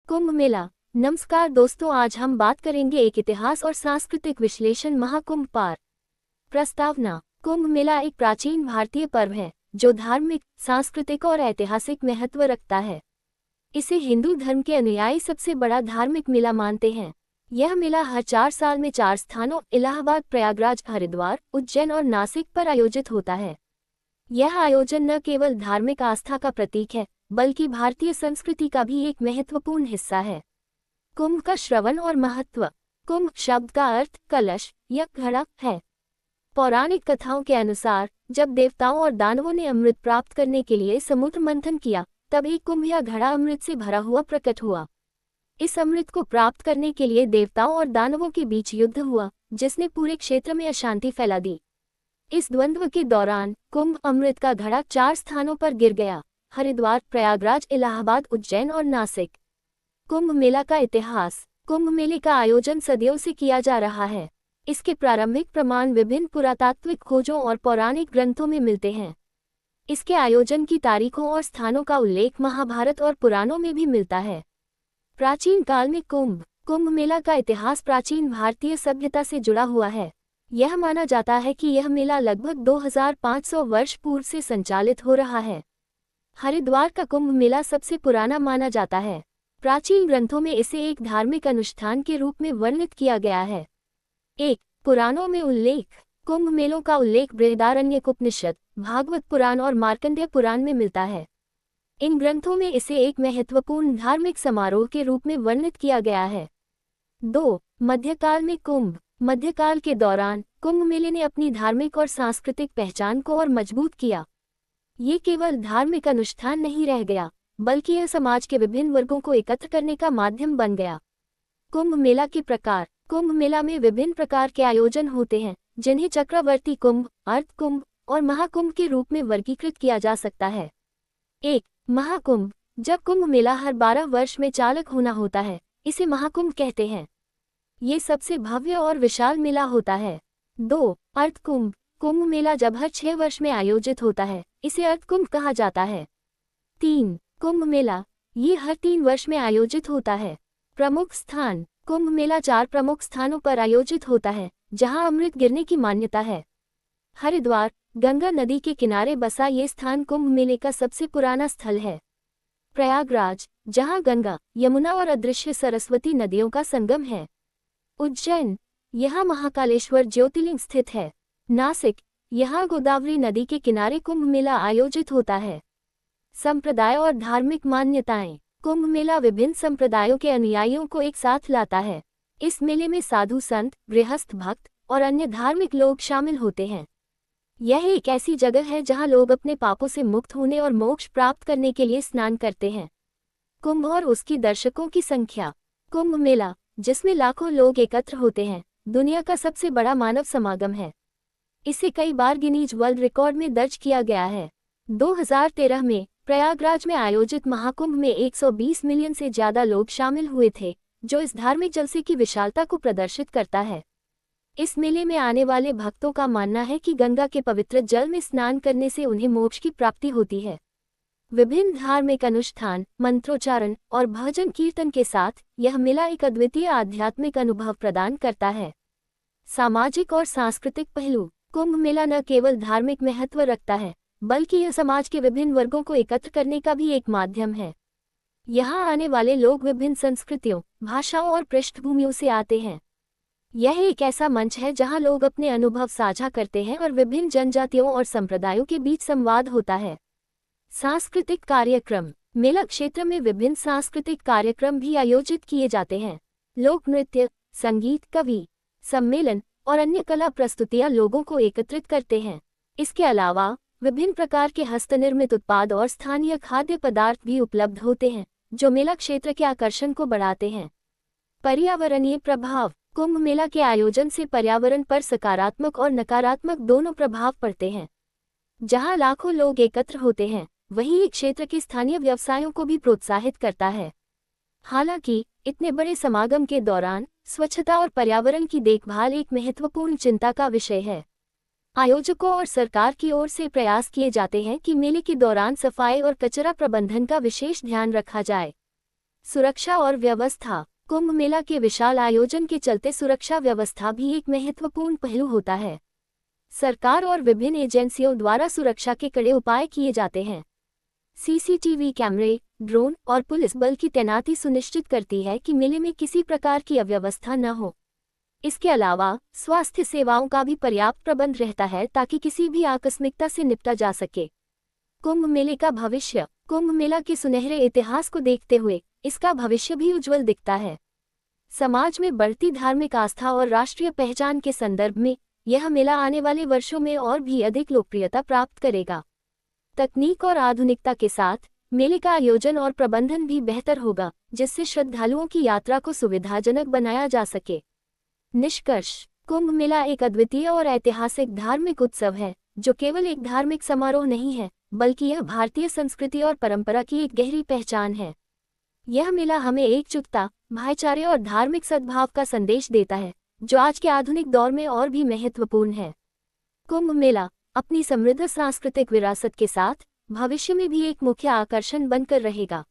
कुंभ मेला। नमस्कार दोस्तों, आज हम बात करेंगे एक इतिहास और सांस्कृतिक विश्लेषण महाकुंभ पार। प्रस्तावना। कुंभ मेला एक प्राचीन भारतीय पर्व है जो धार्मिक, सांस्कृतिक और ऐतिहासिक महत्व रखता है। इसे हिंदू धर्म के अनुयायी सबसे बड़ा धार्मिक मेला मानते हैं। यह मेला हर 4 साल में 4 स्थानों इलाहाबाद, प्रयागराज, हरिद्वार, उज्जैन और नासिक पर आयोजित होता है। यह आयोजन न केवल धार्मिक आस्था का प्रतीक है बल्कि भारतीय संस्कृति का भी एक महत्वपूर्ण हिस्सा है। कुंभ का श्रवण और महत्व। कुंभ शब्द का अर्थ कलश या घड़ा है। पौराणिक कथाओं के अनुसार जब देवताओं और दानवों ने अमृत प्राप्त करने के लिए समुद्र मंथन किया, तब एक कुंभ या घड़ा अमृत से भरा हुआ प्रकट हुआ। इस अमृत को प्राप्त करने के लिए देवताओं और दानवों के बीच युद्ध हुआ, जिसने पूरे क्षेत्र में अशांति फैला दी। इस द्वंद्व के दौरान कुंभ अमृत का घड़ा 4 स्थानों पर गिर गया: हरिद्वार, प्रयागराज, इलाहाबाद, उज्जैन और नासिक। कुंभ मेला का इतिहास। कुंभ मेले का आयोजन सदियों से किया जा रहा है। इसके प्रारंभिक प्रमाण विभिन्न पुरातात्विक खोजों और पौराणिक ग्रंथों में मिलते हैं। इसके आयोजन की तारीखों और स्थानों का उल्लेख महाभारत और पुराणों में भी मिलता है। प्राचीन काल में कुंभ मेला का इतिहास प्राचीन भारतीय सभ्यता से जुड़ा हुआ है। यह माना जाता है कि यह मेला लगभग 2500 वर्ष पूर्व से संचालित हो रहा है। हरिद्वार का कुंभ मेला सबसे पुराना माना जाता है। प्राचीन ग्रंथों में इसे एक धार्मिक अनुष्ठान के रूप में वर्णित किया गया है। पुराणों में उल्लेख। कुंभ मेलों का उल्लेख बृहदारण्यक उपनिषद, भागवत पुराण और मार्कंडेय पुराण में मिलता है। इन ग्रंथों में इसे एक महत्वपूर्ण धार्मिक समारोह के रूप में वर्णित किया गया है। मध्यकाल में कुंभ। मध्यकाल के दौरान कुंभ मेले ने अपनी धार्मिक और सांस्कृतिक पहचान को और मजबूत किया। ये केवल धार्मिक अनुष्ठान नहीं रह गया, बल्कि यह समाज के विभिन्न वर्गों को एकत्र करने का माध्यम बन गया। कुंभ मेला के प्रकार। कुंभ मेला में विभिन्न प्रकार के आयोजन होते हैं, जिन्हें चक्रवर्ती कुंभ, अर्ध कुंभ और महाकुंभ के रूप में वर्गीकृत किया जा सकता है। महाकुंभ। जब कुंभ मेला हर 12 वर्ष में चालक होना होता है, इसे महाकुंभ कहते हैं। ये सबसे भव्य और विशाल मेला होता है। अर्ध कुंभ। कुंभ मेला जब हर 6 वर्ष में आयोजित होता है, इसे अर्ध कुंभ कहा जाता है। कुंभ मेला। ये हर 3 वर्ष में आयोजित होता है। प्रमुख स्थान। कुंभ मेला 4 प्रमुख स्थानों पर आयोजित होता है, जहां अमृत गिरने की मान्यता है। हरिद्वार, गंगा नदी के किनारे बसा ये स्थान कुंभ मेले का सबसे पुराना स्थल है। प्रयागराज, जहां गंगा, यमुना और अदृश्य सरस्वती नदियों का संगम है। उज्जैन, यहाँ महाकालेश्वर ज्योतिर्लिंग स्थित है। नासिक, यहाँ गोदावरी नदी के किनारे कुंभ मेला आयोजित होता है। संप्रदाय और धार्मिक मान्यताएं। कुंभ मेला विभिन्न संप्रदायों के अनुयायियों को एक साथ लाता है। इस मेले में साधु संत, गृहस्थ भक्त और अन्य धार्मिक लोग शामिल होते हैं। यह एक ऐसी जगह है जहां लोग अपने पापों से मुक्त होने और मोक्ष प्राप्त करने के लिए स्नान करते हैं। कुंभ और उसकी दर्शकों की संख्या। कुंभ मेला, जिसमें लाखों लोग एकत्र होते हैं, दुनिया का सबसे बड़ा मानव समागम है। इसे कई बार गिनीज वर्ल्ड रिकॉर्ड में दर्ज किया गया है। 2013 में प्रयागराज में आयोजित महाकुंभ में 120 मिलियन से ज्यादा लोग शामिल हुए थे, जो इस धार्मिक जलसे की विशालता को प्रदर्शित करता है। इस मेले में आने वाले भक्तों का मानना है कि गंगा के पवित्र जल में स्नान करने से उन्हें मोक्ष की प्राप्ति होती है। विभिन्न धार्मिक अनुष्ठान, मंत्रोच्चारण और भजन कीर्तन के साथ यह मेला एक अद्वितीय आध्यात्मिक अनुभव प्रदान करता है। सामाजिक और सांस्कृतिक पहलू। कुंभ मेला न केवल धार्मिक महत्व रखता है, बल्कि यह समाज के विभिन्न वर्गों को एकत्र करने का भी एक माध्यम है। यहाँ आने वाले लोग विभिन्न संस्कृतियों, भाषाओं और पृष्ठभूमियों से आते हैं। यह एक ऐसा मंच है जहाँ लोग अपने अनुभव साझा करते हैं और विभिन्न जनजातियों और संप्रदायों के बीच संवाद होता है। सांस्कृतिक कार्यक्रम। मेला क्षेत्र में विभिन्न सांस्कृतिक कार्यक्रम भी आयोजित किए जाते हैं। लोक नृत्य, संगीत, कवि सम्मेलन और अन्य कला प्रस्तुतियां लोगों को एकत्रित करते हैं। इसके अलावा विभिन्न प्रकार के हस्तनिर्मित उत्पाद और स्थानीय खाद्य पदार्थ भी उपलब्ध होते हैं, जो मेला क्षेत्र के आकर्षण को बढ़ाते हैं। पर्यावरणीय प्रभाव। कुंभ मेला के आयोजन से पर्यावरण पर सकारात्मक और नकारात्मक दोनों प्रभाव पड़ते हैं। जहां लाखों लोग एकत्र होते हैं, वहीं ये क्षेत्र के स्थानीय व्यवसायों को भी प्रोत्साहित करता है। हालांकि इतने बड़े समागम के दौरान स्वच्छता और पर्यावरण की देखभाल एक महत्वपूर्ण चिंता का विषय है। आयोजकों और सरकार की ओर से प्रयास किए जाते हैं कि मेले के दौरान सफाई और कचरा प्रबंधन का विशेष ध्यान रखा जाए। सुरक्षा और व्यवस्था। कुंभ मेला के विशाल आयोजन के चलते सुरक्षा व्यवस्था भी एक महत्वपूर्ण पहलू होता है। सरकार और विभिन्न एजेंसियों द्वारा सुरक्षा के कड़े उपाय किए जाते हैं। सीसीटीवी कैमरे, ड्रोन और पुलिस बल की तैनाती सुनिश्चित करती है कि मेले में किसी प्रकार की अव्यवस्था न हो। इसके अलावा स्वास्थ्य सेवाओं का भी पर्याप्त प्रबंध रहता है ताकि किसी भी आकस्मिकता से निपटा जा सके। कुंभ मेले का भविष्य। कुंभ मेला के सुनहरे इतिहास को देखते हुए इसका भविष्य भी उज्जवल दिखता है। समाज में बढ़ती धार्मिक आस्था और राष्ट्रीय पहचान के संदर्भ में यह मेला आने वाले वर्षों में और भी अधिक लोकप्रियता प्राप्त करेगा। तकनीक और आधुनिकता के साथ मेले का आयोजन और प्रबंधन भी बेहतर होगा, जिससे श्रद्धालुओं की यात्रा को सुविधाजनक बनाया जा सके। निष्कर्ष। कुंभ मेला एक अद्वितीय और ऐतिहासिक धार्मिक उत्सव है, जो केवल एक धार्मिक समारोह नहीं है, बल्कि यह भारतीय संस्कृति और परंपरा की एक गहरी पहचान है। यह मेला हमें एकजुटता, भाईचारे और धार्मिक सद्भाव का संदेश देता है, जो आज के आधुनिक दौर में और भी महत्वपूर्ण है। कुंभ मेला अपनी समृद्ध सांस्कृतिक विरासत के साथ भविष्य में भी एक मुख्य आकर्षण बनकर रहेगा।